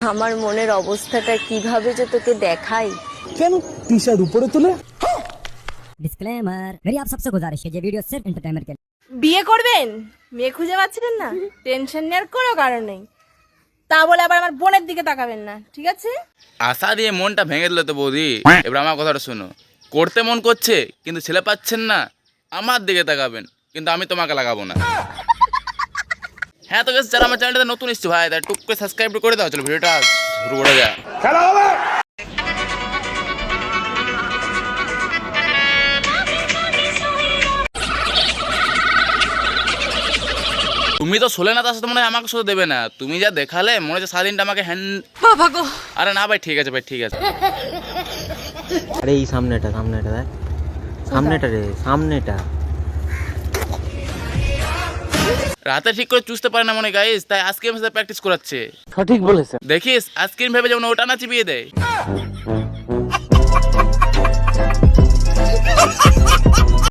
আমার মনের অবস্থাটা কিভাবে যে তোকে দেখাই। কেন টি শার্ট উপরে তুলে? डिस्क्लेमर, मेरी आप सबसे गुजारिश है ये वीडियो सिर्फ एंटरटेनमेंट के लिए। বিয়ে করবেন, মেয়ে খুঁজে পাচ্ছিলেন না, টেনশন নেওয়ার কোনো কারণ নেই। তা বলে আবার আমার বোনের দিকে তাকাবেন না, ঠিক আছে? আশা দিয়ে মনটা ভেঙে দিল তো বৌদি। এবার আমার কথাটা শোনো, করতে মন করছে কিন্তু ছেলে পাচ্ছেন না, আমার দিকে তাকাবেন, কিন্তু আমি তোমাকে লাগাবো না। হ্যাঁ তো যারা আমার চ্যানেলটা নতুন এসছে ভাই, তাই টুক করে সাবস্ক্রাইব করে দাও। চলো ভিডিওটা শুরু করা যায়। তুমি তো শোলে না, তার সাথে মনে হয় আমাকে শুধু দেবে না। তুমি যা দেখালে মনে হচ্ছে সারাদিনটা আমাকে আরে না ভাই, ঠিক আছে ভাই, ঠিক আছে। আরে এই সামনেটা দেখ, সামনেটা রে, সামনেটা। রাতে ঠিক করে চুষতে পারে না মনে গাইস, তাই আজকে আমার সাথে প্র্যাকটিস করাচ্ছে। সঠিক বলেছে। দেখিস আইসক্রিম ভেবে যেমন ওটা না চিবিয়ে দেয়।